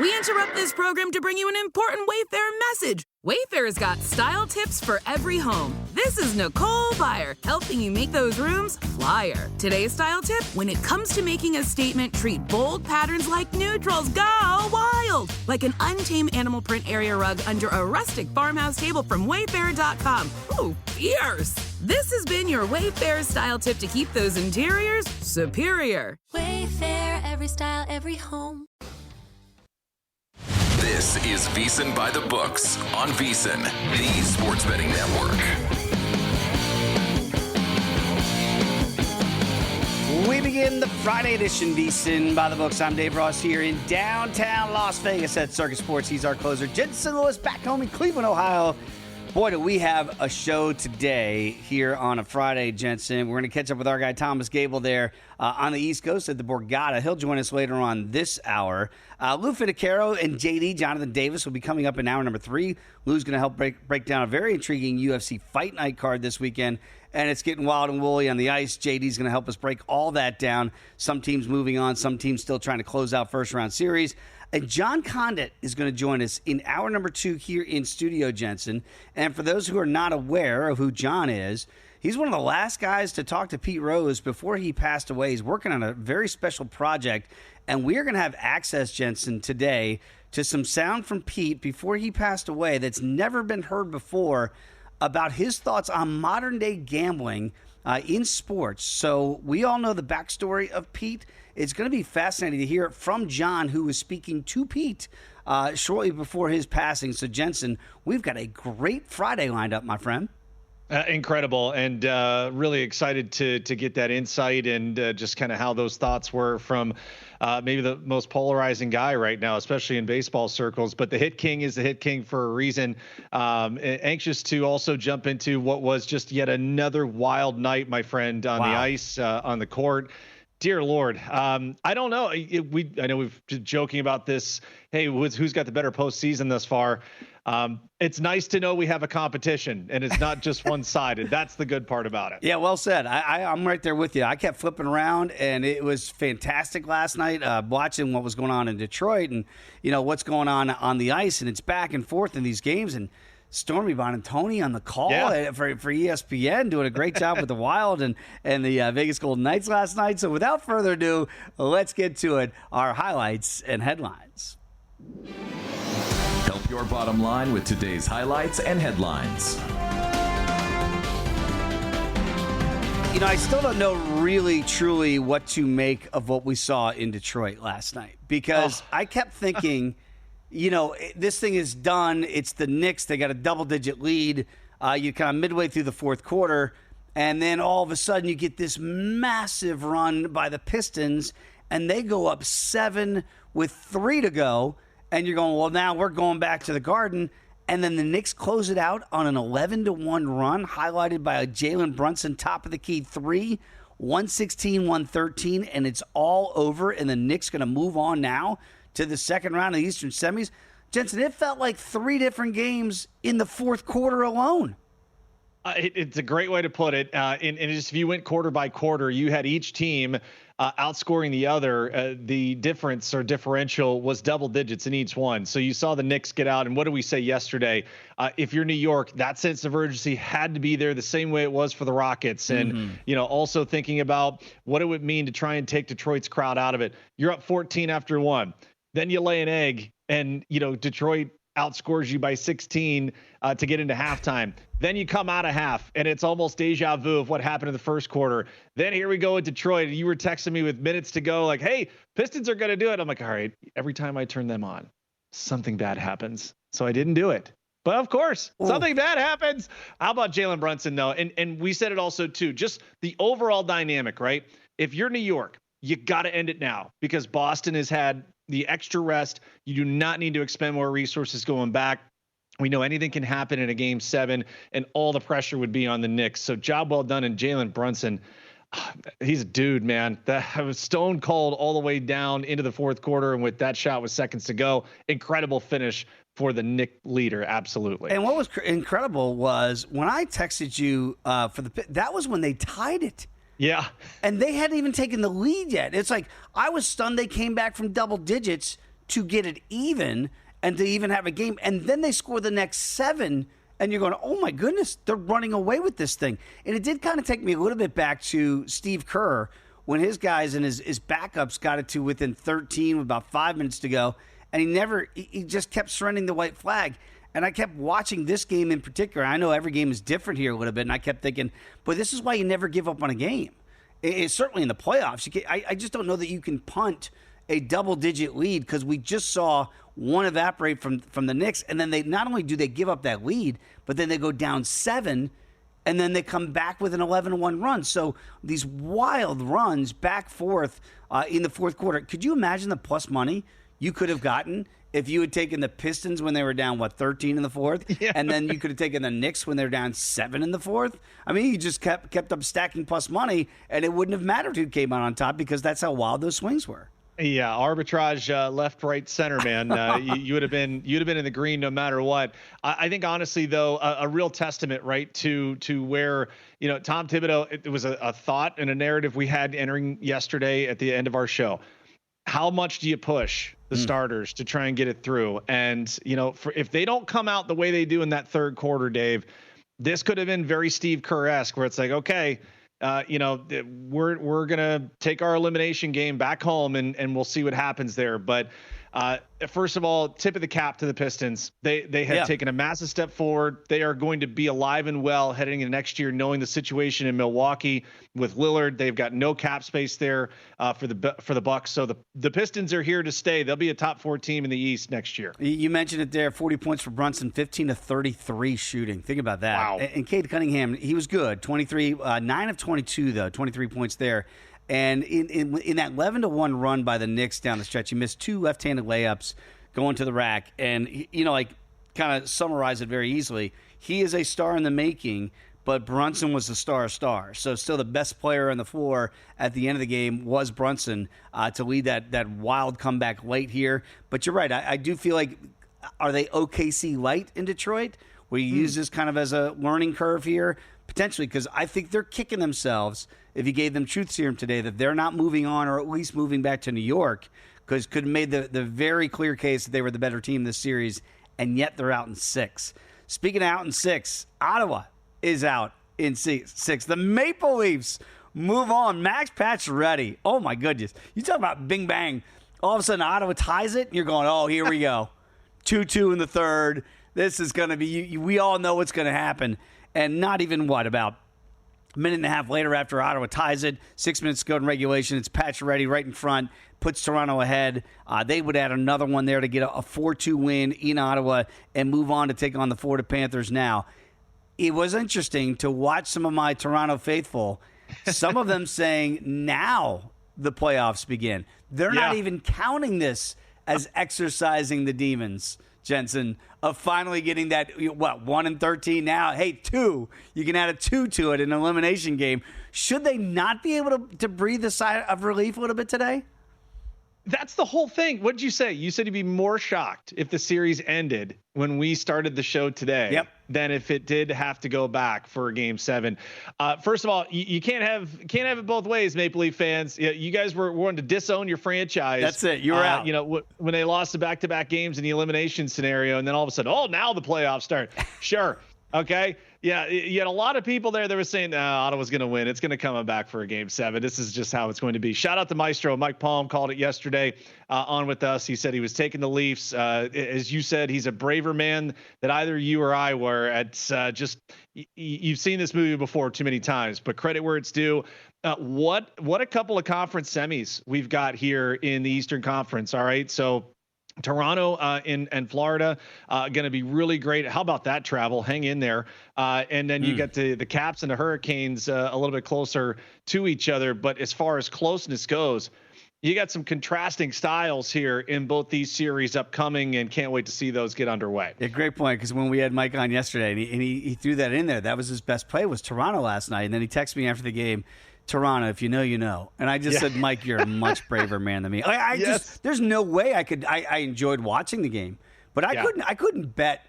We interrupt this program to bring you an important Wayfair message. Wayfair's got style tips for every home. This is Nicole Byer, helping you make those rooms flyer. Today's style tip: when it comes to making a statement, treat bold patterns like neutrals. Go wild! Like an untamed animal print area rug under a rustic farmhouse table from Wayfair.com. Ooh, fierce! This has been your Wayfair style tip to keep those interiors superior. Wayfair, every style, every home. This is VSiN By The Books on VSiN, the sports betting network. We begin the Friday edition VSiN By The Books. I'm Dave Ross here in downtown Las Vegas at Circus Sports. He's our closer, Jensen Lewis, back home in Cleveland, Ohio. Boy, do we have a show today here on a Friday, Jensen. We're going to catch up with our guy Thomas Gable there on the East Coast at the Borgata. He'll join us later on this hour. Lou Finicaro and JD, Jonathan Davis, will be coming up in hour number 3. Lou's going to help break down a very intriguing UFC Fight Night card this weekend, and it's getting wild and woolly on the ice. JD's going to help us break all that down. Some teams moving on, some teams still trying to close out first-round series. And John Condit is going to join us in hour number 2 here in studio, Jensen. And for those who are not aware of who John is, he's one of the last guys to talk to Pete Rose before he passed away. He's working on a very special project, and we're going to have access, Jensen, today to some sound from Pete before he passed away that's never been heard before about his thoughts on modern-day gambling in sports. So we all know the backstory of Pete. It's going to be fascinating to hear it from John, who was speaking to Pete shortly before his passing. So, Jensen, we've got a great Friday lined up, my friend. Incredible, and really excited to get that insight and just kind of how those thoughts were from maybe the most polarizing guy right now, especially in baseball circles. But the hit king is the hit king for a reason. Anxious to also jump into what was just yet another wild night, my friend, on the ice, on the court. Dear Lord, I don't know. I know we've been joking about this. Hey, who's got the better postseason thus far? It's nice to know we have a competition and it's not just one-sided. That's the good part about it. Yeah, well said. I'm right there with you. I kept flipping around, and it was fantastic last night watching what was going on in Detroit and, what's going on the ice, and it's back and forth in these games. And Stormy Bonantoni on the call for ESPN, doing a great job with the Wild and the Vegas Golden Knights last night. So without further ado, let's get to it. Our highlights and headlines. Help your bottom line with today's highlights and headlines. I still don't know really, truly what to make of what we saw in Detroit last night, because I kept thinking, this thing is done. It's the Knicks. They got a double-digit lead. You kind of midway through the fourth quarter, and then all of a sudden you get this massive run by the Pistons, and they go up 7 with 3 to go, and you're going, well, now we're going back to the Garden. And then the Knicks close it out on an 11-1 run, highlighted by a Jalen Brunson top-of-the-key 3, 116-113, and it's all over, and the Knicks going to move on now to the second round of the Eastern semis. Jensen, it felt like 3 different games in the fourth quarter alone. It's a great way to put it. And just if you went quarter by quarter, you had each team outscoring the other. The difference or differential was double digits in each one. So you saw the Knicks get out. And what did we say yesterday? If you're New York, that sense of urgency had to be there the same way it was for the Rockets. And, also thinking about what it would mean to try and take Detroit's crowd out of it. You're up 14 after 1. Then you lay an egg and, Detroit outscores you by 16 to get into halftime. Then you come out of half, and it's almost deja vu of what happened in the first quarter. Then here we go in Detroit. You were texting me with minutes to go, like, hey, Pistons are going to do it. I'm like, all right, every time I turn them on, something bad happens. So I didn't do it. But of course, something bad happens. How about Jalen Brunson, though? And we said it also, too, just the overall dynamic, right? If you're New York, you got to end it now because Boston has had the extra rest. You do not need to expend more resources going back. We know anything can happen in a game 7, and all the pressure would be on the Knicks. So job well done. And Jalen Brunson, he's a dude, man. That was stone cold all the way down into the fourth quarter. And with that shot with seconds to go, incredible finish for the Knick leader. Absolutely. And what was incredible was when I texted you that was when they tied it. Yeah. And they hadn't even taken the lead yet. It's like I was stunned they came back from double digits to get it even and to even have a game. And then they score the next 7, and you're going, oh, my goodness, they're running away with this thing. And it did kind of take me a little bit back to Steve Kerr when his guys and his backups got it to within 13 with about 5 minutes to go. And he just kept surrendering the white flag. And I kept watching this game in particular. I know every game is different here a little bit, and I kept thinking, boy, this is why you never give up on a game. It's certainly in the playoffs. I just don't know that you can punt a double-digit lead because we just saw one evaporate from the Knicks, and then they not only do they give up that lead, but then they go down 7, and then they come back with an 11-1 run. So these wild runs back forth in the fourth quarter. Could you imagine the plus money you could have gotten if you had taken the Pistons when they were down, 13 in the fourth? Yeah. And then you could have taken the Knicks when they were down 7 in the fourth? I mean, you just kept up stacking plus money, and it wouldn't have mattered who came out on top because that's how wild those swings were. Yeah, arbitrage left, right, center, man. You would have been in the green no matter what. I think honestly, though, a real testament, right, to where Tom Thibodeau. It was a thought and a narrative we had entering yesterday at the end of our show. How much do you push the starters to try and get it through? And if they don't come out the way they do in that third quarter, Dave, this could have been very Steve Kerr-esque, where it's like, okay. We're gonna take our elimination game back home and we'll see what happens there. But first of all, tip of the cap to the Pistons. They have taken a massive step forward. They are going to be alive and well heading into next year, knowing the situation in Milwaukee with Lillard. They've got no cap space there for the Bucks. So the Pistons are here to stay. They'll be a top 4 team in the East next year. You mentioned it there. 40 points for Brunson, 15 to 33 shooting. Think about that. Wow. And Cade Cunningham, he was good. 23, 9 of 22 though, 23 points there. And in that 11-1 run by the Knicks down the stretch, he missed 2 left-handed layups going to the rack. And, kind of summarize it very easily. He is a star in the making, but Brunson was the star of stars. So still the best player on the floor at the end of the game was Brunson to lead that wild comeback late here. But you're right. I do feel like, are they OKC light in Detroit? Will you use this kind of as a learning curve here? Potentially, because I think they're kicking themselves if you gave them truth serum today that they're not moving on or at least moving back to New York, because could have made the very clear case that they were the better team this series, and yet they're out in 6. Speaking of out in 6, Ottawa is out in 6. The Maple Leafs move on. Max Pacioretty. Oh, my goodness. You talk about bing bang. All of a sudden, Ottawa ties it, and you're going, oh, here we go. 2-2 in the third. This is going to be, we all know what's going to happen. And not even, about a minute and a half later after Ottawa ties it, 6 minutes to go in regulation, it's Pacioretty right in front, puts Toronto ahead. They would add another one there to get a 4-2 win in Ottawa and move on to take on the Florida Panthers now. It was interesting to watch some of my Toronto faithful, some of them saying now the playoffs begin. They're not even counting this as exercising the demons, Jensen, of finally getting that, 1-13 now. Hey, 2. You can add a 2 to it in an elimination game. Should they not be able to breathe a sigh of relief a little bit today? That's the whole thing. What did you say? You said you'd be more shocked if the series ended when we started the show today than if it did have to go back for Game 7. First of all, you can't have it both ways, Maple Leaf fans. You guys were wanting to disown your franchise. That's it. You were out. When they lost the back-to-back games in the elimination scenario, and then all of a sudden, now the playoffs start. Sure. Okay. Yeah. You had a lot of people there that were saying, Ottawa's going to win. It's going to come back for a Game 7. This is just how it's going to be. Shout out to Maestro. Mike Palm called it yesterday on with us. He said he was taking the Leafs. As you said, he's a braver man than either you or I were. It's you've seen this movie before too many times, but credit where it's due. What a couple of conference semis we've got here in the Eastern Conference. All right. So Toronto and Florida going to be really great. How about that travel? Hang in there. And then you get the Caps and the Hurricanes a little bit closer to each other. But as far as closeness goes, you got some contrasting styles here in both these series upcoming, and can't wait to see those get underway. Yeah, great point, because when we had Mike on yesterday, and he threw that in there, that was his best play was Toronto last night. And then he texted me after the game, Toronto, if you know, you know. And I just said, Mike, you're a much braver man than me. There's no way I enjoyed watching the game, but I couldn't bet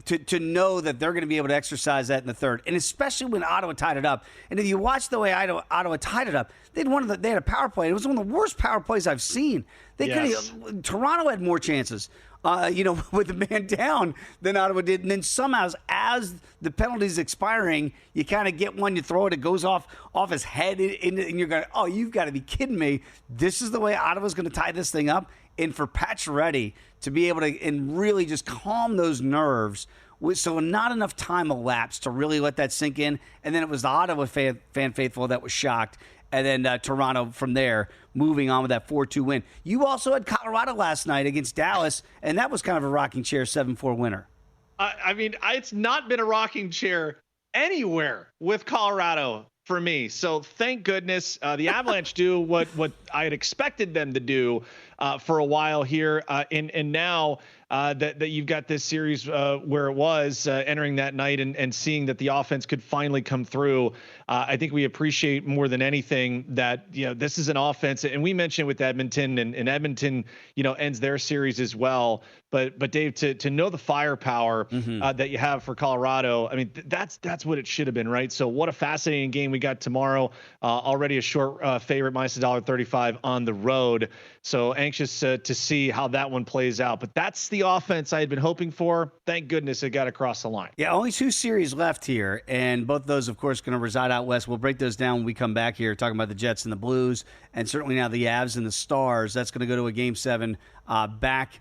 to know that they're going to be able to exercise that in the third, and especially when Ottawa tied it up. And if you watch the way Ottawa tied it up, they had a power play. It was one of the worst power plays I've seen. Toronto had more chances, with the man down than Ottawa did. And then somehow, as the penalty's expiring, you kind of get one, you throw it, it goes off his head, and you're going, oh, you've got to be kidding me. This is the way Ottawa's going to tie this thing up. And for Pacioretty to be able to and really just calm those nerves, so not enough time elapsed to really let that sink in. And then it was the Ottawa fan faithful that was shocked. And then Toronto from there moving on with that 4-2 win. You also had Colorado last night against Dallas, and that was kind of a rocking chair 7-4 winner. It's not been a rocking chair anywhere with Colorado for me. So thank goodness the Avalanche do what I had expected them to do for a while here. And now that you've got this series where it was entering that night and seeing that the offense could finally come through, I think we appreciate more than anything that, this is an offense. And we mentioned with Edmonton and Edmonton, ends their series as well. But Dave, to know the firepower that you have for Colorado, that's what it should have been, right? So what a fascinating game we got tomorrow. Already a short favorite, minus $1.35 on the road. So anxious to see how that one plays out. But that's the offense I had been hoping for. Thank goodness it got across the line. Yeah, only 2 series left here, and both of those, of course, going to reside out west. We'll break those down when we come back here, talking about the Jets and the Blues, and certainly now the Avs and the Stars. That's going to go to a Game 7 back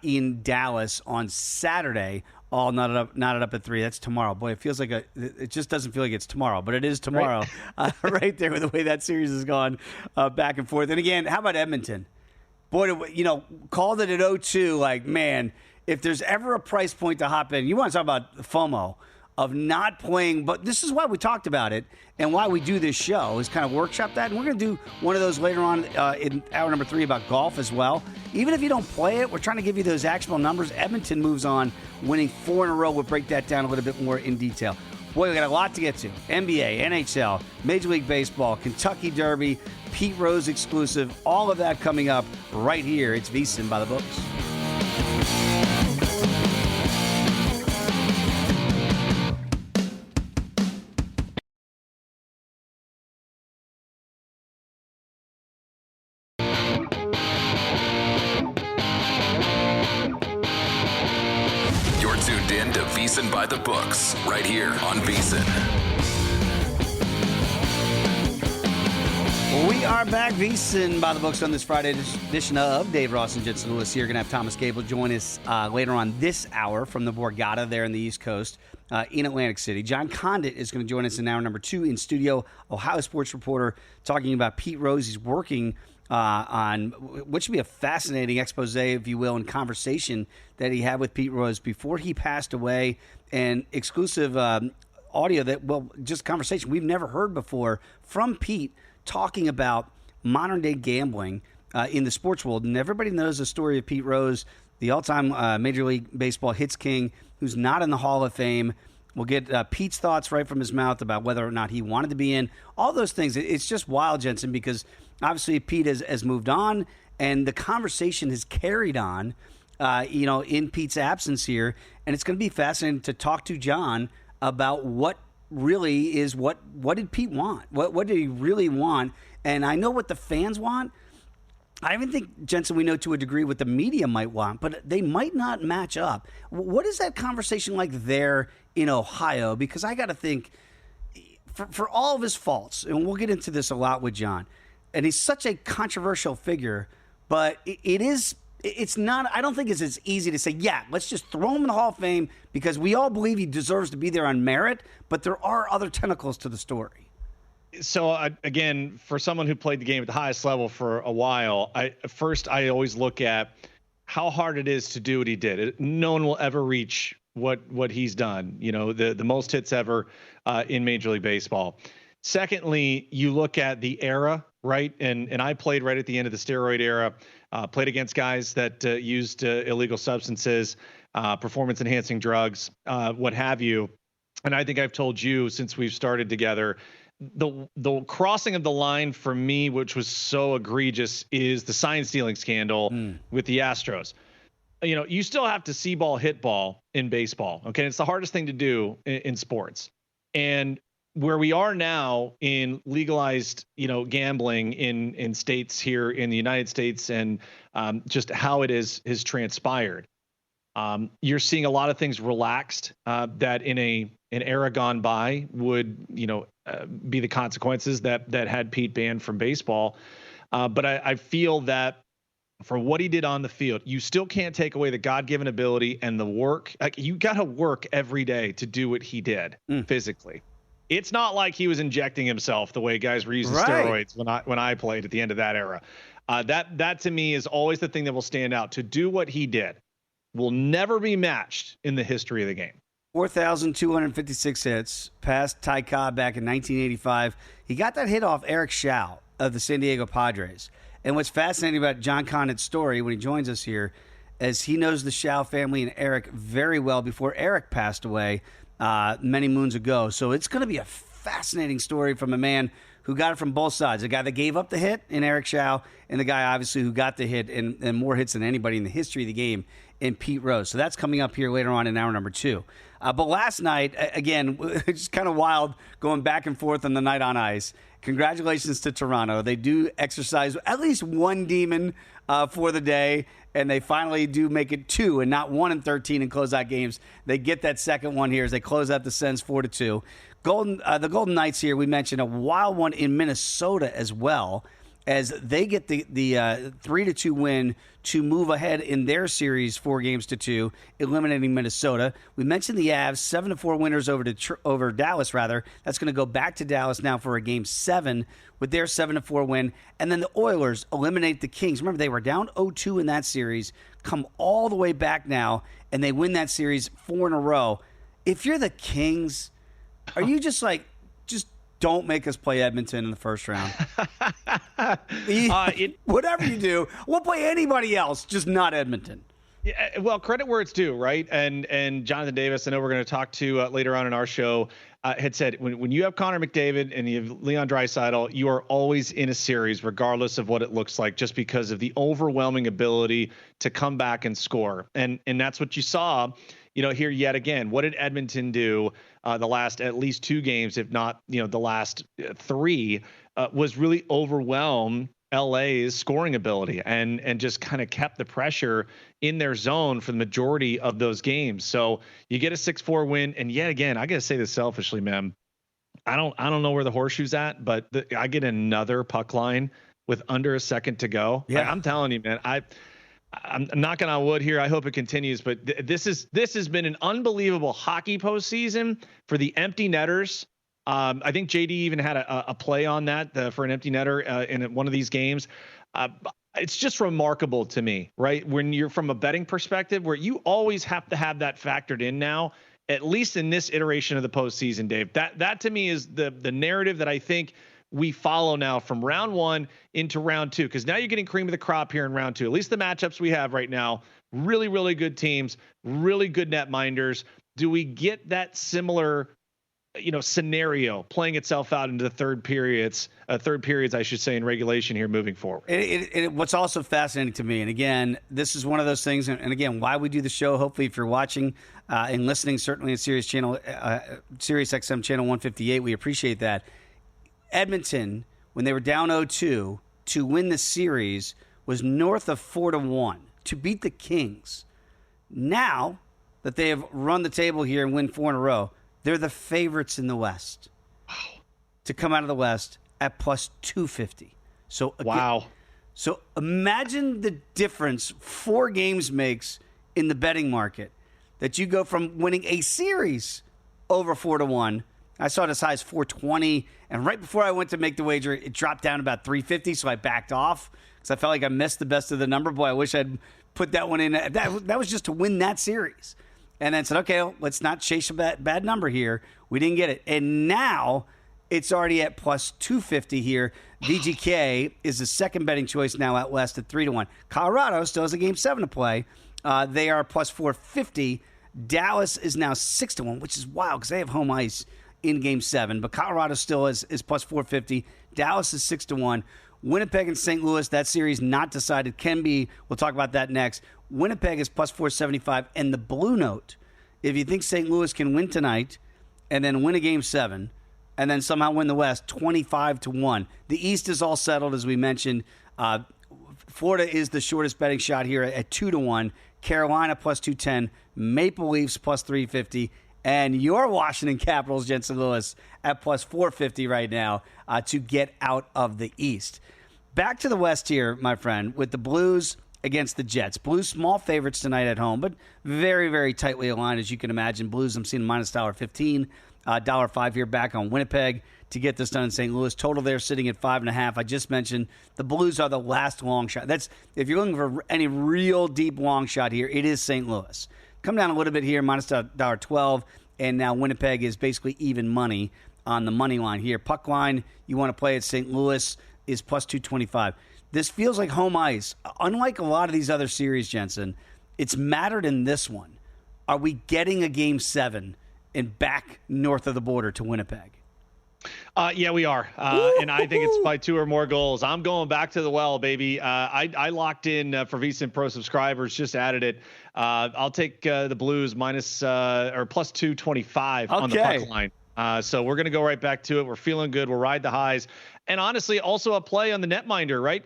in Dallas on Saturday. All knotted up at 3. That's tomorrow. Boy, it feels like it just doesn't feel like it's tomorrow, but it is tomorrow. Right there with the way that series has gone back and forth. And again, how about Edmonton? Boy, called it at 0-2. Like, man, if there's ever a price point to hop in, you want to talk about FOMO of not playing. But this is why we talked about it and why we do this show is kind of workshop that. And we're going to do one of those later on in hour number 3 about golf as well. Even if you don't play it, we're trying to give you those actionable numbers. Edmonton moves on, winning 4 in a row. We'll break that down a little bit more in detail. Boy, we got a lot to get to. NBA, NHL, Major League Baseball, Kentucky Derby, Pete Rose exclusive, all of that coming up right here. It's VSiN by the Books. You're tuned in to VSiN by the Books, right here on VSiN. We are back, VSiN by the Books, on this Friday edition of Dave Ross and Jensen Lewis here. Going to have Thomas Gable join us later on this hour from the Borgata there in the East Coast in Atlantic City. John Condit is going to join us in hour number 2 in studio, Ohio sports reporter, talking about Pete Rose. He's working on what should be a fascinating expose, if you will, and conversation that he had with Pete Rose before he passed away, and exclusive audio just conversation we've never heard before from Pete, talking about modern-day gambling in the sports world. And everybody knows the story of Pete Rose, the all-time Major League Baseball hits king, who's not in the Hall of Fame. We'll get Pete's thoughts right from his mouth about whether or not he wanted to be in. All those things. It's just wild, Jensen, because obviously Pete has moved on, and the conversation has carried on, in Pete's absence here. And it's going to be fascinating to talk to John about what really is what did Pete want? What did he really want? And I know what the fans want. I even think, Jensen, we know to a degree what the media might want, but they might not match up. What is that conversation like there in Ohio? Because I got to think, for all of his faults, and we'll get into this a lot with John, and he's such a controversial figure, but it's not, I don't think it's as easy to say, yeah, let's just throw him in the Hall of Fame because we all believe he deserves to be there on merit, but there are other tentacles to the story. So again, for someone who played the game at the highest level for a while, I always look at how hard it is to do what he did. No one will ever reach what he's done, the most hits ever in Major League Baseball. Secondly, you look at the era, right? And I played right at the end of the steroid era, played against guys that used illegal substances, performance-enhancing drugs, what have you. And I think I've told you since we've started together, the crossing of the line for me, which was so egregious, is the sign stealing scandal with the Astros. you still have to see ball, hit ball in baseball. Okay. It's the hardest thing to do in sports. And where we are now in legalized, gambling in states here in the United States and just how it has transpired. You're seeing a lot of things relaxed that in an era gone by would, be the consequences that had Pete banned from baseball. But I feel that for what he did on the field, you still can't take away the God-given ability and the work. Like, you got to work every day to do what he did physically. It's not like he was injecting himself the way guys were using steroids when I played at the end of that era. That to me is always the thing that will stand out. To do what he did will never be matched in the history of the game. 4,256 hits, past Ty Cobb back in 1985. He got that hit off Eric Schau of the San Diego Padres. And what's fascinating about John Connett's story when he joins us here is he knows the Schau family and Eric very well before Eric passed away many moons ago. So it's going to be a fascinating story from a man who got it from both sides. The guy that gave up the hit in Eric Schau, and the guy obviously who got the hit and more hits than anybody in the history of the game in Pete Rose. So that's coming up here later on in hour number 2. But last night, again, it's kind of wild going back and forth on the night on ice. Congratulations to Toronto. They do exercise at least one demon for the day, and they finally do make it 2 and not 1 in 13 in closeout games. They get that second one here as they close out the Sens 4-2. The Golden Knights here, we mentioned a wild one in Minnesota as well, as they get the 3-2 win to move ahead in their series 4-2, eliminating Minnesota. We mentioned the Avs, 7-4 winners over Dallas, rather. That's going to go back to Dallas now for a Game 7 with their 7-4 win. And then the Oilers eliminate the Kings. Remember, they were down 0-2 in that series, come all the way back now, and they win that series 4 in a row. If you're the Kings, are you just don't make us play Edmonton in the first round? Whatever you do, we'll play anybody else, just not Edmonton. Yeah, well, credit where it's due, right? And Jonathan Davis, I know we're going to talk to later on in our show, had said when you have Connor McDavid and you have Leon Draisaitl, you are always in a series, regardless of what it looks like, just because of the overwhelming ability to come back and score. And that's what you saw, here yet again. What did Edmonton do the last at least 2 games, if not, the last 3, was really overwhelm LA's scoring ability and just kind of kept the pressure in their zone for the majority of those games. So you get a 6-4 win. And yet again, I got to say this selfishly, man, I don't know where the horseshoe's at, but I get another puck line with under a second to go. Yeah. I'm telling you, man, I'm knocking on wood here. I hope it continues, but this has been an unbelievable hockey postseason for the empty netters. I think JD even had a play on that for an empty netter in one of these games. It's just remarkable to me, right? When you're from a betting perspective, where you always have to have that factored in now, at least in this iteration of the postseason, Dave. That to me is the narrative that I think we follow now from round 1 into round 2, because now you're getting cream of the crop here in round 2. At least the matchups we have right now, really, really good teams, really good net minders. Do we get that similar scenario playing itself out into the third periods, I should say, in regulation here moving forward? What's also fascinating to me, and again, this is one of those things, and again, why we do the show, hopefully if you're watching and listening, certainly at Sirius XM channel 158, we appreciate that. Edmonton, when they were down 0-2, to win the series was north of 4-1 to beat the Kings. Now that they have run the table here and win 4 in a row, they're the favorites in the West. Wow. To come out of the West at plus 250. So again, wow. So imagine the difference 4 games makes in the betting market, that you go from winning a series over 4-1. I saw it as high as 420, and right before I went to make the wager, it dropped down about 350, so I backed off because I felt like I missed the best of the number. Boy, I wish I'd put that one in. That was just to win that series. And then said, okay, let's not chase a bad number here. We didn't get it. And now it's already at plus 250 here. VGK is the second betting choice now out west at 3-1. Colorado still has a Game 7 to play. They are plus 450. Dallas is now 6-1, which is wild because they have home ice in Game 7, but Colorado still is plus 450. Dallas is 6-1. Winnipeg and St. Louis, that series not decided. Can be. We'll talk about that next. Winnipeg is plus 475. And the blue note, if you think St. Louis can win tonight and then win a game 7 and then somehow win the West, 25-1. The East is all settled, as we mentioned. Florida is the shortest betting shot here at 2-1. Carolina plus 210. Maple Leafs plus 350. And your Washington Capitals, Jensen Lewis, at plus 450 right now to get out of the East. Back to the West here, my friend, with the Blues against the Jets. Blues small favorites tonight at home, but very, very tightly aligned, as you can imagine. Blues, I'm seeing minus $1.15, $1.05 here back on Winnipeg to get this done in St. Louis. Total there sitting at 5.5. I just mentioned the Blues are the last long shot. That's if you're looking for any real deep long shot here, it is St. Louis. Come down a little bit here, minus $1.12, and now Winnipeg is basically even money on the money line here. Puck line, you want to play at St. Louis, is plus 225. This feels like home ice. Unlike a lot of these other series, Jensen, it's mattered in this one. Are we getting a game 7 and back north of the border to Winnipeg? Yeah, we are. And I think it's by 2 or more goals. I'm going back to the well, baby. I locked in for VSiN Pro subscribers, just added it. I'll take the Blues minus or plus 225 on the puck line. So we're going to go right back to it. We're feeling good. We'll ride the highs. And honestly, also a play on the netminder, right?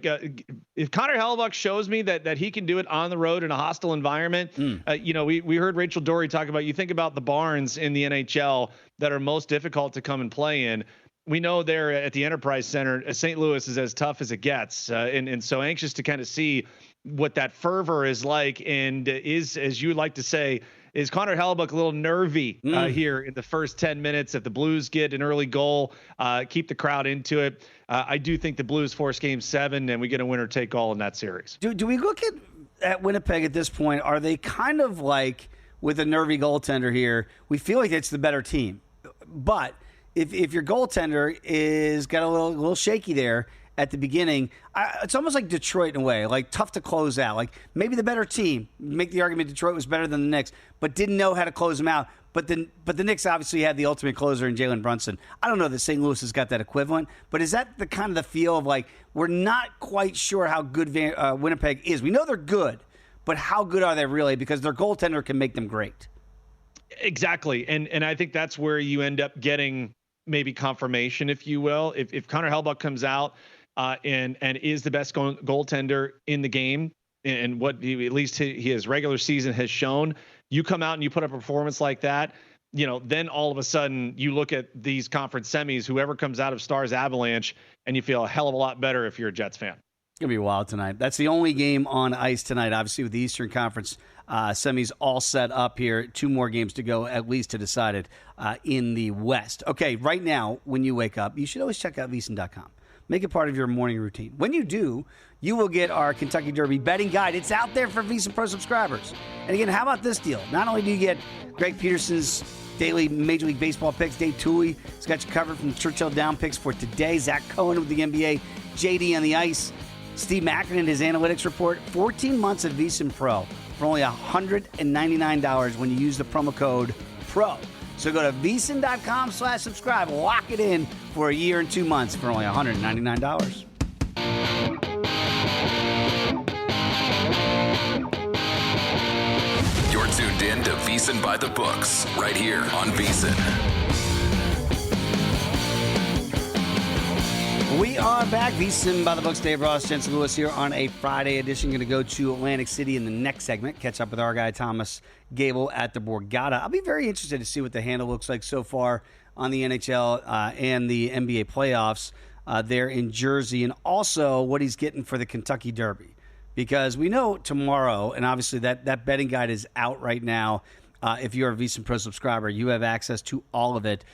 If Connor Hellebuyck shows me that he can do it on the road in a hostile environment, we heard Rachel Dory talk about, you think about the barns in the NHL that are most difficult to come and play in. We know there at the Enterprise Center, St. Louis is as tough as it gets. And so anxious to kind of see what that fervor is like. And is, as you like to say, is Connor Hellebuyck a little nervy here in the first 10 minutes? If the Blues get an early goal, keep the crowd into it. I do think the Blues force game 7, and we get a winner take all in that series. Do we look at Winnipeg at this point? Are they kind of like with a nervy goaltender here? We feel like it's the better team. But if your goaltender is got a little shaky there at the beginning, it's almost like Detroit in a way, like tough to close out. Like maybe the better team, make the argument Detroit was better than the Knicks, but didn't know how to close them out. But the Knicks obviously had the ultimate closer in Jalen Brunson. I don't know that St. Louis has got that equivalent, but is that the kind of the feel of like we're not quite sure how good Winnipeg is? We know they're good, but how good are they really? Because their goaltender can make them great. Exactly, and I think that's where you end up getting maybe confirmation, if you will. If Connor Hellebuyck comes out and is the best goaltender in the game, and what at least his regular season has shown, you come out and you put up a performance like that, then all of a sudden you look at these conference semis, whoever comes out of Stars Avalanche, and you feel a hell of a lot better if you're a Jets fan. It's going to be wild tonight. That's the only game on ice tonight, obviously, with the Eastern Conference semis all set up here. 2 more games to go, at least, to decide it in the West. Okay, right now, when you wake up, you should always check out VSiN.com. Make it part of your morning routine. When you do, you will get our Kentucky Derby betting guide. It's out there for VSiN Pro subscribers. And again, how about this deal? Not only do you get Greg Peterson's daily Major League Baseball picks, Dave Tooley has got you covered from Churchill Down picks for today, Zach Cohen with the NBA, JD on the ice, Steve Mackin, his analytics report, 14 months of VSiN Pro for only $199 when you use the promo code PRO. So go to VSiN.com/subscribe. Lock it in for a year and 2 months for only $199. You're tuned in to VSiN By The Books, right here on VSiN. We are back. VSiN By The Books. Dave Ross, Jensen Lewis here on a Friday edition. Going to go to Atlantic City in the next segment. Catch up with our guy, Thomas Gable, at the Borgata. I'll be very interested to see what the handle looks like so far on the NHL and the NBA playoffs there in Jersey, and also what he's getting for the Kentucky Derby. Because we know tomorrow, and obviously that betting guide is out right now. If you're a VSiN Pro subscriber, you have access to all of it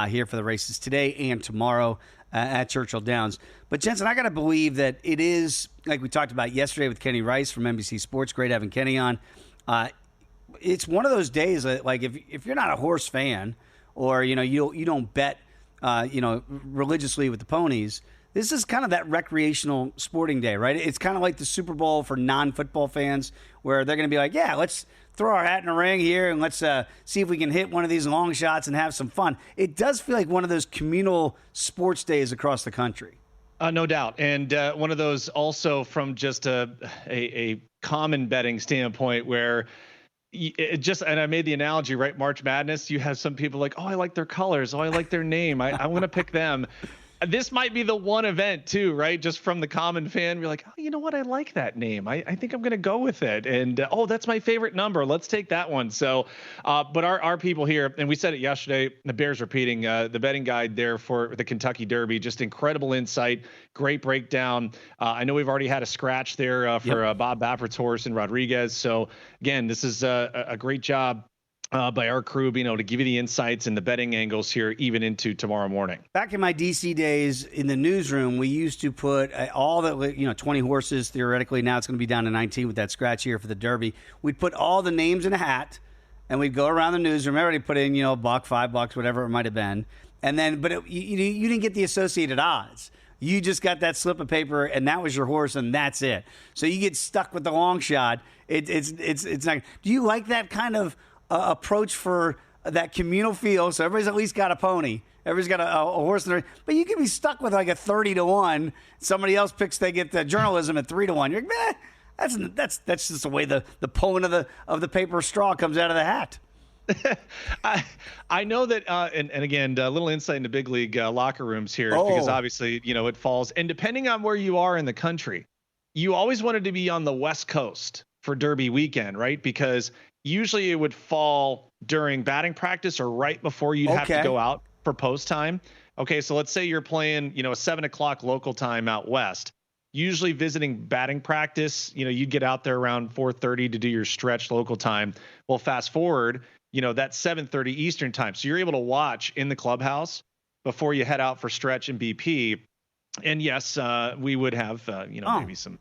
here for the races today and tomorrow at Churchill Downs. But, Jensen, I got to believe that it is, like we talked about yesterday with Kenny Rice from NBC Sports. Great having Kenny on. It's one of those days that, like, if you're not a horse fan or, you don't bet, religiously with the ponies, this is kind of that recreational sporting day, right? It's kind of like the Super Bowl for non-football fans where they're going to be like, yeah, let's throw our hat in the ring here and let's see if we can hit one of these long shots and have some fun. It does feel like one of those communal sports days across the country. No doubt. And one of those also from just a common betting standpoint where and I made the analogy, right? March Madness, you have some people like, oh, I like their colors. Oh, I like their name. I want to pick them. This might be the one event too, right? Just from the common fan, you're like, oh, you know what? I like that name. I think I'm going to go with it. And oh, that's my favorite number. Let's take that one. So, but our people here, and we said it yesterday, the Bears repeating the betting guide there for the Kentucky Derby, just incredible insight, great breakdown. I know we've already had a scratch there for Bob Baffert's horse and Rodriguez. So again, this is a great job by our crew being able to give you the insights and the betting angles here even into tomorrow morning. Back in my DC days in the newsroom, we used to put all the 20 horses theoretically. Now it's going to be down to 19 with that scratch here for the Derby. We'd put all the names in a hat, and we'd go around the newsroom. Everybody put in $1, $5, whatever it might have been, and then you didn't get the associated odds. You just got that slip of paper, and that was your horse, and that's it. So you get stuck with the long shot. It's not. Do you like that kind of approach for that communal feel? So everybody's at least got a pony. Everybody's got a horse. But you can be stuck with like a 30-1. Somebody else picks, they get the journalism at 3-1. You're like, that's just the way the pulling of the paper straw comes out of the hat. I know that, and again, a little insight into big league locker rooms here, because obviously, it falls. And depending on where you are in the country, you always wanted to be on the West Coast for Derby weekend, right? Because usually it would fall during batting practice or right before you'd have to go out for post time. Okay, so let's say you're playing, a 7 o'clock local time out west. Usually visiting batting practice, you'd get out there around 4:30 to do your stretch local time. Well, fast forward, that's 7:30 Eastern time. So you're able to watch in the clubhouse before you head out for stretch and BP. And yes, we would have, maybe some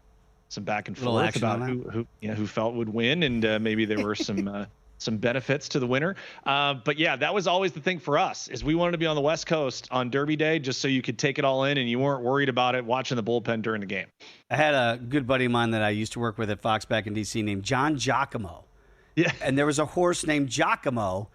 back and forth about who felt would win, and maybe there were some benefits to the winner. But yeah, that was always the thing for us, is we wanted to be on the West Coast on Derby Day, just so you could take it all in and you weren't worried about it watching the bullpen during the game. I had a good buddy of mine that I used to work with at Fox back in DC named John Giacomo. Yeah. And there was a horse named Giacomo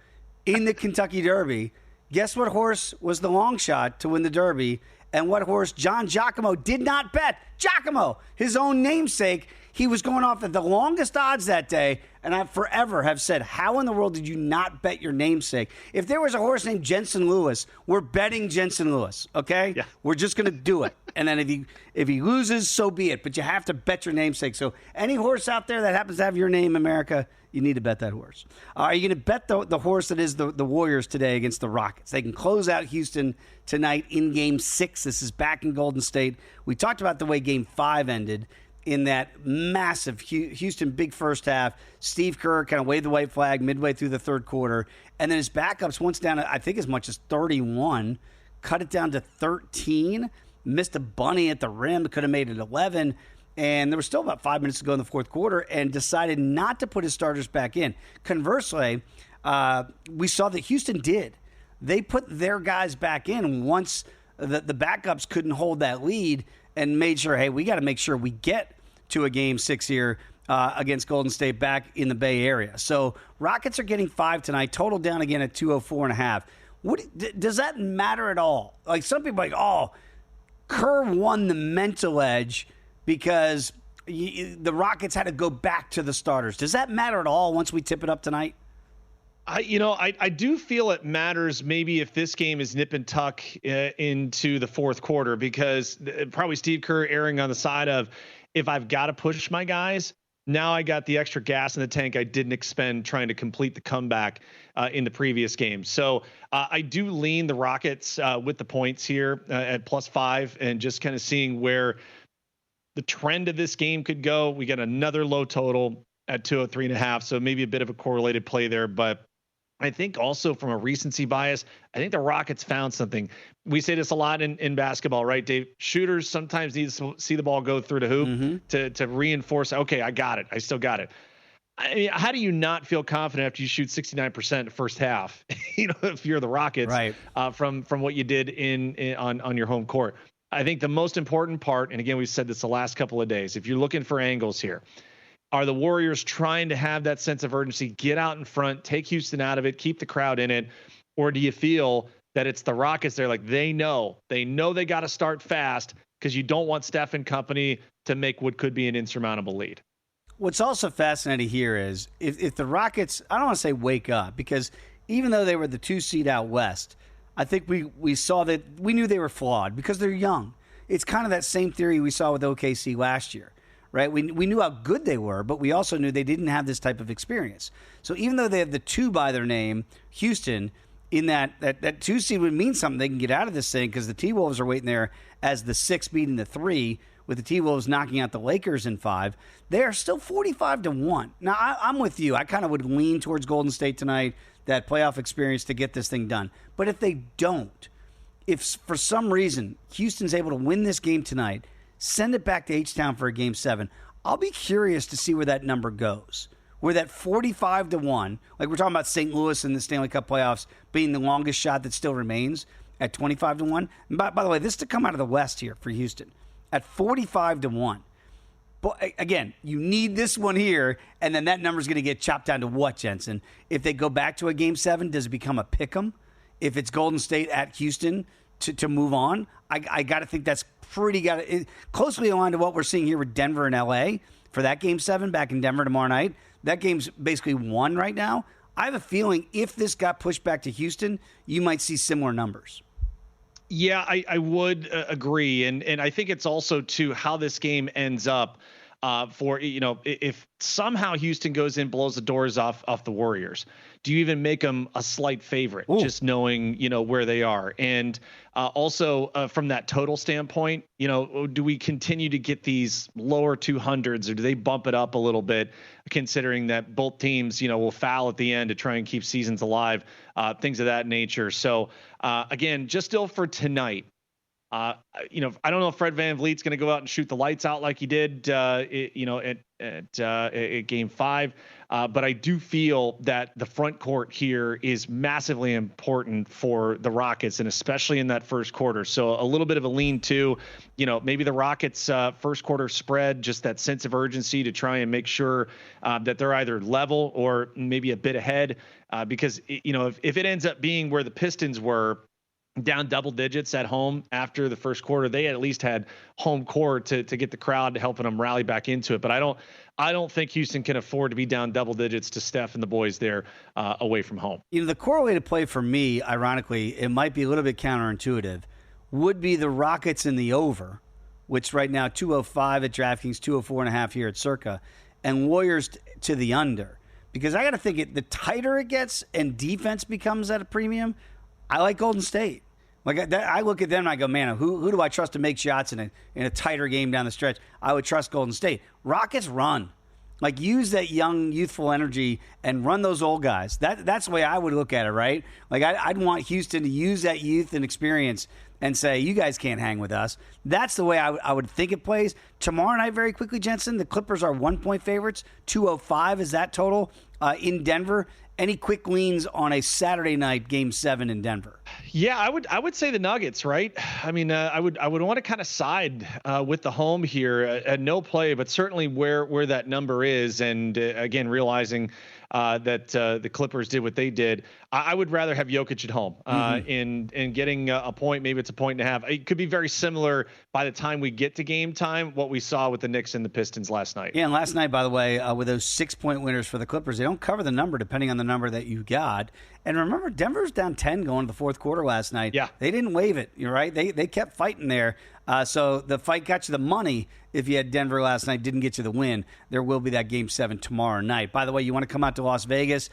in the Kentucky Derby. Guess what horse was the long shot to win the Derby? And what horse John Giacomo did not bet? Giacomo, his own namesake. He was going off at the longest odds that day, and I forever have said, how in the world did you not bet your namesake? If there was a horse named Jensen Lewis, we're betting Jensen Lewis, okay? Yeah. We're just going to do it. And then if he loses, so be it. But you have to bet your namesake. So any horse out there that happens to have your name, America, you need to bet that horse. Are you going to bet the horse that is the Warriors today against the Rockets? They can close out Houston tonight in Game 6. This is back in Golden State. We talked about the way Game 5 ended in that massive Houston big first half. Steve Kerr kind of waved the white flag midway through the third quarter. And then his backups, once down to, I think, as much as 31, cut it down to 13, missed a bunny at the rim, could have made it 11. And there was still about 5 minutes to go in the fourth quarter, and decided not to put his starters back in. Conversely, we saw that Houston did. They put their guys back in once the backups couldn't hold that lead, and made sure, hey, we got to make sure we get to a Game 6 here against Golden State back in the Bay Area. So Rockets are getting 5 tonight, total down again at 204.5. Does that matter at all? Like, some people are like, oh, Kerr won the mental edge because the Rockets had to go back to the starters. Does that matter at all once we tip it up tonight? I do feel it matters maybe if this game is nip and tuck into the fourth quarter, because probably Steve Kerr erring on the side of, if I've got to push my guys, now I got the extra gas in the tank I didn't expend trying to complete the comeback in the previous game. So I do lean the Rockets with the points here at +5, and just kind of seeing where the trend of this game could go. We got another low total at 203.5, so maybe a bit of a correlated play there. But I think also from a recency bias, I think the Rockets found something. We say this a lot in basketball, right, Dave? Shooters sometimes need to see the ball go through the hoop to reinforce, okay, I got it. I still got it. I mean, how do you not feel confident after you shoot 69% the first half, if you're the Rockets, right, from what you did on your home court? I think the most important part, and again, we've said this the last couple of days, if you're looking for angles here, are the Warriors trying to have that sense of urgency, get out in front, take Houston out of it, keep the crowd in it? Or do you feel that it's the Rockets? They're like, they know they got to start fast, because you don't want Steph and company to make what could be an insurmountable lead. What's also fascinating here is if the Rockets, I don't want to say wake up, because even though they were the 2 seed out west, I think we saw that we knew they were flawed because they're young. It's kind of that same theory we saw with OKC last year, right? We knew how good they were, but we also knew they didn't have this type of experience. So even though they have the 2 by their name, Houston, in that 2 seed would mean something. They can get out of this thing because the T-Wolves are waiting there as the 6 beating the 3, with the T-Wolves knocking out the Lakers in 5. They are still 45-1. Now, I'm with you. I kind of would lean towards Golden State tonight, that playoff experience to get this thing done. But if they don't, if for some reason Houston's able to win this game tonight, send it back to H-Town for a Game 7, I'll be curious to see where that number goes. Where that 45-1, like we're talking about St. Louis in the Stanley Cup playoffs being the longest shot that still remains at 25-1. And by the way, this is to come out of the West here for Houston at 45-1. But again, you need this one here, and then that number's going to get chopped down to what, Jensen? If they go back to a Game 7, does it become a pick'em? If it's Golden State at Houston to move on, I got to think that's closely aligned to what we're seeing here with Denver and LA for that Game 7 back in Denver tomorrow night. That game's basically won right now. I have a feeling if this got pushed back to Houston, you might see similar numbers. Yeah, I would agree. And I think it's also to how this game ends up for, if somehow Houston goes in, blows the doors off the Warriors, do you even make them a slight favorite? Ooh. Just knowing, where they are? And also from that total standpoint, do we continue to get these lower 200s, or do they bump it up a little bit, considering that both teams, will foul at the end to try and keep seasons alive, things of that nature. So again, just still for tonight, I don't know if Fred VanVleet's going to go out and shoot the lights out like he did, at Game 5. But I do feel that the front court here is massively important for the Rockets, and especially in that first quarter. So a little bit of a lean to, maybe the Rockets first quarter spread, just that sense of urgency to try and make sure that they're either level or maybe a bit ahead. Because, if it ends up being where the Pistons were, down double digits at home after the first quarter, they at least had home court to get the crowd helping them rally back into it. But I don't think Houston can afford to be down double digits to Steph and the boys there away from home. The correlated play for me, ironically, it might be a little bit counterintuitive, would be the Rockets in the over, which right now 205 at DraftKings, 204.5 here at Circa, and Warriors to the under. Because I got to think the tighter it gets and defense becomes at a premium, I like Golden State. Like I look at them and I go, man, who do I trust to make shots in a tighter game down the stretch? I would trust Golden State. Rockets run. Like, use that young, youthful energy and run those old guys. That's the way I would look at it, right? Like, I'd want Houston to use that youth and experience and say, you guys can't hang with us. That's the way I would think it plays. Tomorrow night, very quickly, Jensen, the Clippers are 1-point favorites. 205 is that total in Denver. Any quick leans on a Saturday night Game 7 in Denver? Yeah, I would say the Nuggets, right? I mean, I would want to kind of side with the home here at no play, but certainly where that number is, and again realizing that the Clippers did what they did. I would rather have Jokic at home in getting a point. Maybe it's a point and a half. It could be very similar by the time we get to game time, what we saw with the Knicks and the Pistons last night. Yeah, and last night, by the way, with those 6-point winners for the Clippers, they don't cover the number depending on the number that you got. And remember, Denver's down 10 going to the fourth quarter last night. Yeah. They didn't waive it, you're right? They kept fighting there. So the fight got you the money. If you had Denver last night, didn't get you the win. There will be that Game 7 tomorrow night. By the way, you want to come out to Las Vegas,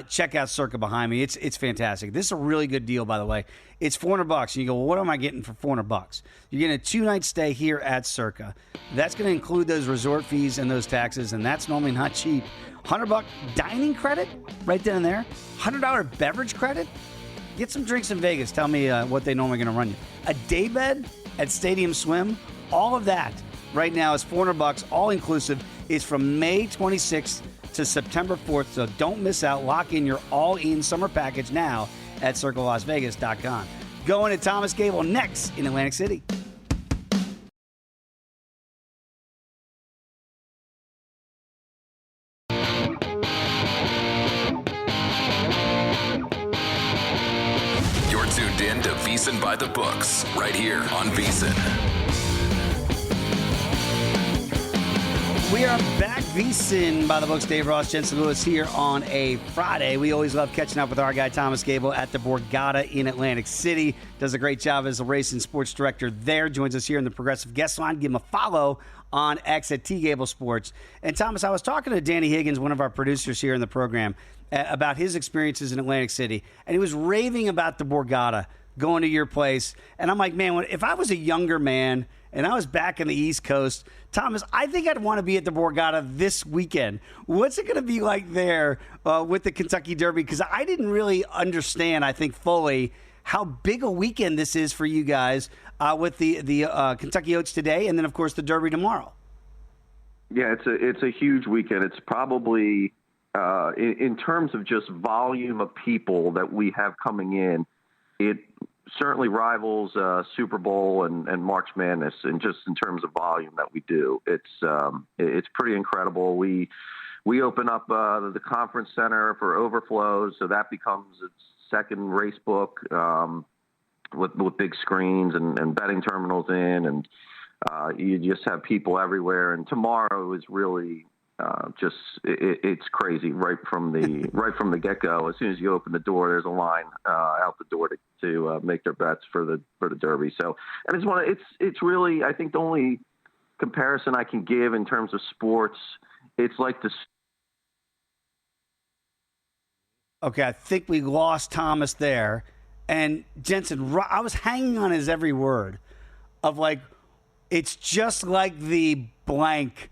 check out Circa behind me. It's fantastic. This is a really good deal, by the way. It's $400. And you go, well, what am I getting for $400? You're getting a 2-night stay here at Circa. That's going to include those resort fees and those taxes, and that's normally not cheap. $100 dining credit right then and there. $100 beverage credit. Get some drinks in Vegas. Tell me what they normally going to run you. A day bed at Stadium Swim. All of that right now is $400, all inclusive. Is from May 26th to September 4th. So don't miss out. Lock in your all-in summer package now at CircleLasVegas.com. Going to Thomas Gable next in Atlantic City. You're tuned in to VSiN By The Books right here on VSiN. We are back. VSiN by the books. Dave Ross, Jensen Lewis here on a Friday. We always love catching up with our guy Thomas Gable at the Borgata in Atlantic City. Does a great job as a race and sports director there. Joins us here in the Progressive Guest Line. Give him a follow on X at Gable Sports. And Thomas, I was talking to Danny Higgins, one of our producers here in the program, about his experiences in Atlantic City, and he was raving about the Borgata, going to your place. And I'm like, man, if I was a younger man and I was back in the East Coast, Thomas, I think I'd want to be at the Borgata this weekend. What's it going to be like there with the Kentucky Derby? Because I didn't really understand, I think, fully how big a weekend this is for you guys with the Kentucky Oaks today and then, of course, the Derby tomorrow. Yeah, it's a huge weekend. It's probably, in terms of just volume of people that we have coming in, it certainly rivals Super Bowl and March Madness, and just in terms of volume that we do, it's pretty incredible. We open up the conference center for overflows, so that becomes its second race book with big screens and betting terminals in, and you just have people everywhere. And tomorrow is really it's crazy right from the get-go. As soon as you open the door, there's a line out the door to make their bets for the Derby. So, and it's really, I think the only comparison I can give in terms of sports, it's like the. Okay, I think we lost Thomas there, and Jensen, I was hanging on his every word of like, it's just like the blank.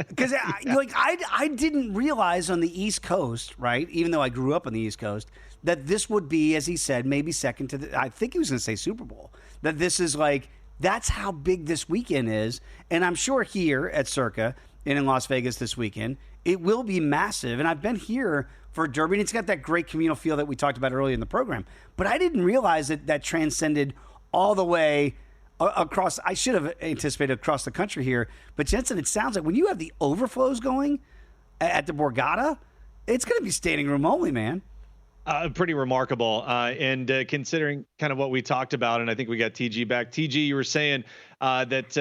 Because I didn't realize on the East Coast, right, even though I grew up on the East Coast, that this would be, as he said, maybe second to I think he was going to say Super Bowl, that this is like, that's how big this weekend is. And I'm sure here at Circa and in Las Vegas this weekend, it will be massive. And I've been here for Derby, and it's got that great communal feel that we talked about earlier in the program. But I didn't realize that transcended all the way across. I should have anticipated across the country here. But Jensen, it sounds like when you have the overflows going at the Borgata, it's going to be standing room only, man. Pretty remarkable. And considering kind of what we talked about, and I think we got TG back. TG, you were saying that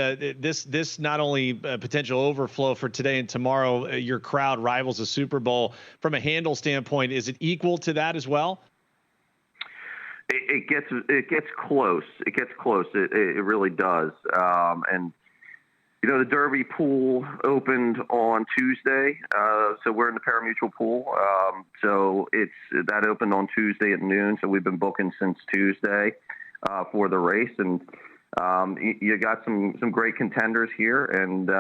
this not only potential overflow for today and tomorrow, your crowd rivals the Super Bowl. From a handle standpoint, is it equal to that as well? It gets close. It gets close. It really does. And the Derby pool opened on Tuesday, so we're in the pari-mutuel pool. So that opened on Tuesday at noon. So we've been booking since Tuesday for the race, and you got some great contenders here, and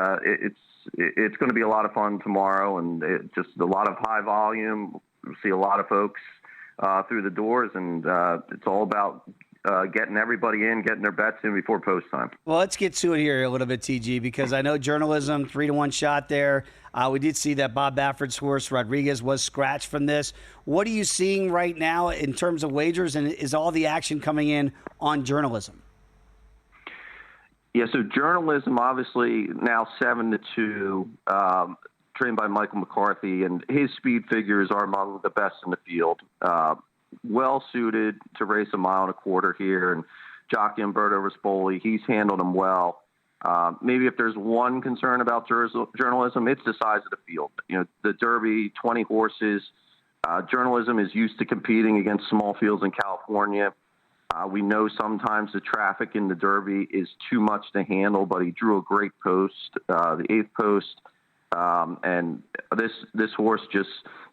it's going to be a lot of fun tomorrow, and just a lot of high volume. We'll see a lot of folks through the doors, and it's all about getting everybody in, getting their bets in before post time. Well, let's get to it here a little bit, TG, because I know journalism, 3-1 shot there. We did see that Bob Baffert's horse, Rodriguez, was scratched from this. What are you seeing right now in terms of wagers, and is all the action coming in on journalism? Yeah, so journalism, obviously, now 7-2, trained by Michael McCarthy, and his speed figures are among the best in the field. Well suited to race a mile and a quarter here, and jockey Umberto Rispoli, he's handled him well. Maybe if there's one concern about journalism, it's the size of the field. The Derby, 20 horses. Journalism is used to competing against small fields in California. We know sometimes the traffic in the Derby is too much to handle, but he drew a great post, the 8th post. And this horse just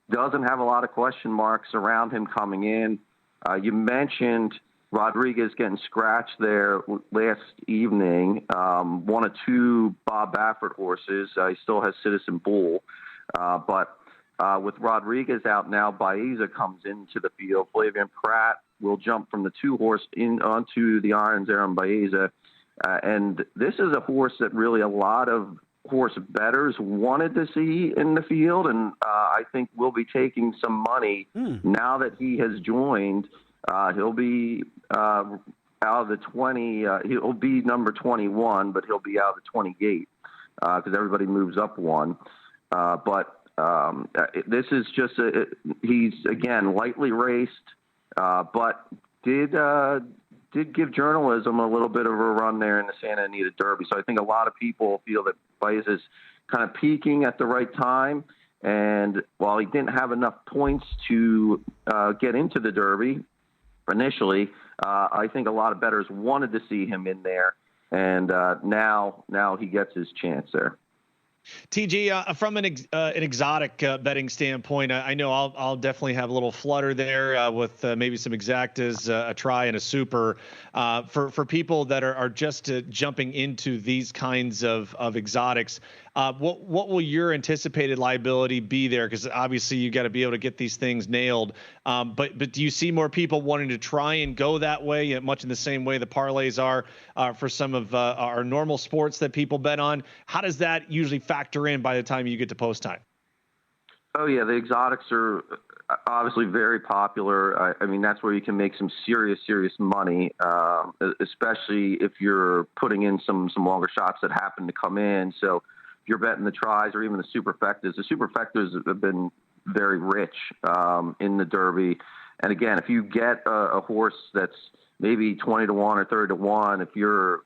doesn't have a lot of question marks around him coming in. You mentioned Rodriguez getting scratched there last evening. One of two Bob Baffert horses. He still has Citizen Bull. But with Rodriguez out now, Baeza comes into the field. Flavian Pratt will jump from the 2-horse in onto the irons there on Baeza. And this is a horse that really a lot of horse bettors wanted to see in the field, and I think we'll be taking some money now that he has joined. He'll be out of the 20. He'll be number 21, but he'll be out of the 20 gate because everybody moves up one. But this is just he's again lightly raced, but did give journalism a little bit of a run there in the Santa Anita Derby. So I think a lot of people feel that Baez is kind of peaking at the right time. And while he didn't have enough points to get into the Derby initially, I think a lot of bettors wanted to see him in there. And now he gets his chance there. TG, from an exotic betting standpoint, I know I'll definitely have a little flutter there with maybe some exactas, a try, and a super. For people that are just jumping into these kinds of exotics, what will your anticipated liability be there? Because obviously you got to be able to get these things nailed. But do you see more people wanting to try and go that way, much in the same way the parlays are for some of our normal sports that people bet on? How does that usually factor in by the time you get to post time? Oh, yeah, the exotics are obviously very popular. I mean, that's where you can make some serious money, especially if you're putting in some longer shots that happen to come in. So if you're betting the tries or even the superfectas, the superfectas have been very rich in the Derby. And again, if you get a horse that's maybe 20 to 1 or 30 to 1, if you're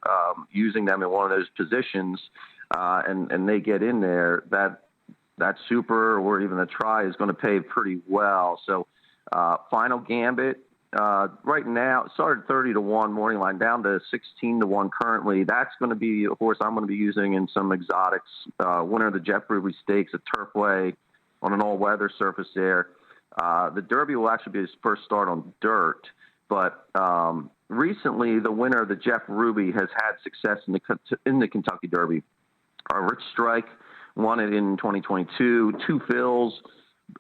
using them in one of those positions and they get in there, that super or even a try is going to pay pretty well. So Final Gambit right now started 30 to 1 morning line down to 16 to 1 currently. That's going to be a horse I'm going to be using in some exotics. Winner of the Jeff Ruby Stakes at Turfway on an all-weather surface there. The Derby will actually be his first start on dirt, but recently the winner of the Jeff Ruby has had success in the Kentucky Derby. Rich Strike won it in 2022. Two Phils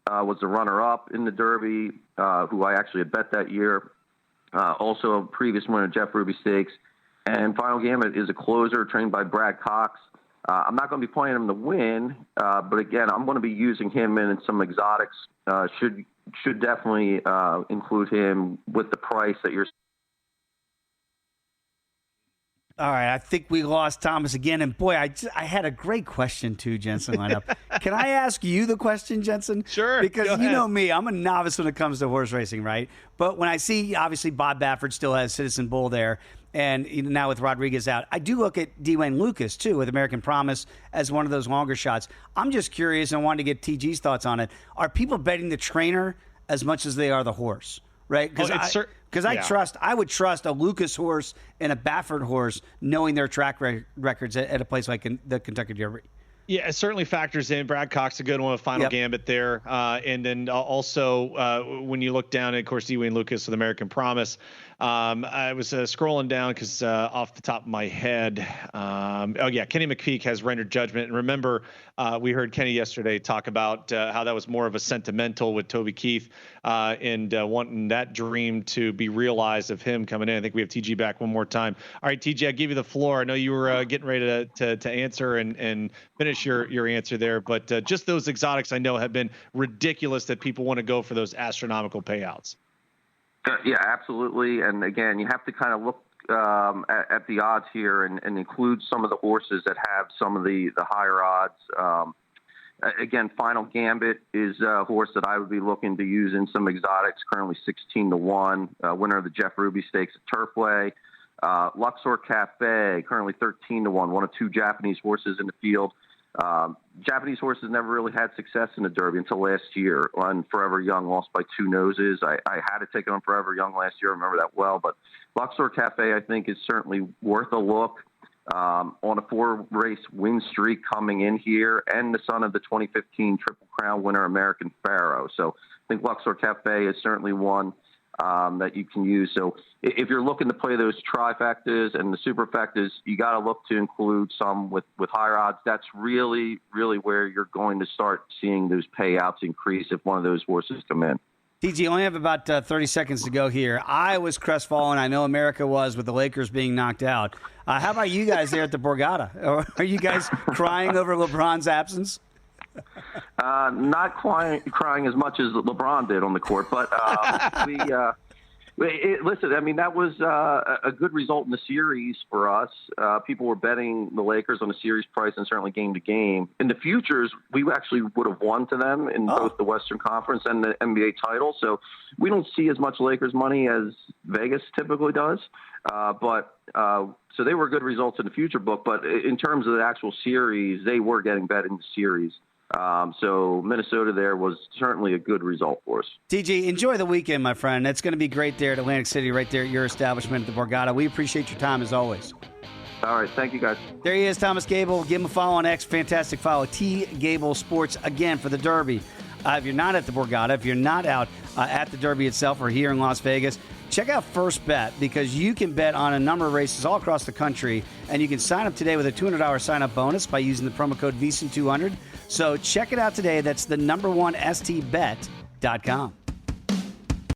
was the runner-up in the Derby, who I actually had bet that year. Also a previous winner of Jeff Ruby Stakes. And Final Gambit is a closer trained by Brad Cox. I'm not going to be playing him to win, but again, I'm going to be using him in some exotics. Should definitely include him with the price that you're. All right, I think we lost Thomas again. And boy, I had a great question too, Jensen, lined up. Can I ask you the question, Jensen? Sure. Because you know me, I'm a novice when it comes to horse racing, right? But when I see, obviously, Bob Baffert still has Citizen Bull there, and now with Rodriguez out, I do look at Dwayne Lucas too with American Promise as one of those longer shots. I'm just curious and I wanted to get TG's thoughts on it. Are people betting the trainer as much as they are the horse? Right? Because I would trust a Lucas horse and a Baffert horse knowing their track records at a place like the Kentucky Derby. Yeah, it certainly factors in. Brad Cox, a good one with Final Gambit there. And then also when you look down, of course, Dwayne Lucas with American Promise. I was scrolling down because off the top of my head, Kenny McPeak has rendered judgment. And remember, we heard Kenny yesterday talk about how that was more of a sentimental with Toby Keith and wanting that dream to be realized of him coming in. I think we have TG back one more time. All right, TG, I give you the floor. I know you were getting ready to answer and finish your answer there, but just those exotics I know have been ridiculous that people want to go for those astronomical payouts. Yeah, absolutely. And again, you have to kind of look at the odds here and include some of the horses that have some of the higher odds. Again, Final Gambit is a horse that I would be looking to use in some exotics, currently 16 to 1, winner of the Jeff Ruby Stakes at Turfway. Luxor Cafe, currently 13 to 1, one of two Japanese horses in the field. Japanese horses never really had success in the Derby until last year on Forever Young, lost by 2 noses. I had to take it on Forever Young last year. I remember that well. But Luxor Cafe, I think, is certainly worth a look on a 4-race win streak coming in here, and the son of the 2015 Triple Crown winner, American Pharaoh. So I think Luxor Cafe is certainly one that you can use. So if you're looking to play those trifectas and the superfectas, you got to look to include some with higher odds. That's really, really where you're going to start seeing those payouts increase if one of those horses come in. TG, only have about 30 seconds to go here. I was crestfallen. I know America was with the Lakers being knocked out. How about you guys there at the Borgata? Are you guys crying over LeBron's absence? Not crying as much as LeBron did on the court, but Listen, I mean, that was a good result in the series for us. People were betting the Lakers on the series price and certainly game to game. In the futures, we actually would have won to them in both the Western Conference and the NBA title. So we don't see as much Lakers money as Vegas typically does. So they were good results in the future book. But in terms of the actual series, they were getting bet in the series. So Minnesota there was certainly a good result for us. TG, enjoy the weekend, my friend. It's going to be great there at Atlantic City, right there at your establishment at the Borgata. We appreciate your time as always. All right. Thank you, guys. There he is, Thomas Gable. Give him a follow on X. Fantastic follow. T Gable Sports again for the Derby. If you're not at the Borgata, if you're not out at the Derby itself or here in Las Vegas, check out First Bet because you can bet on a number of races all across the country, and you can sign up today with a $200 sign-up bonus by using the promo code VSiN200. So check it out today. That's the #1stbet.com.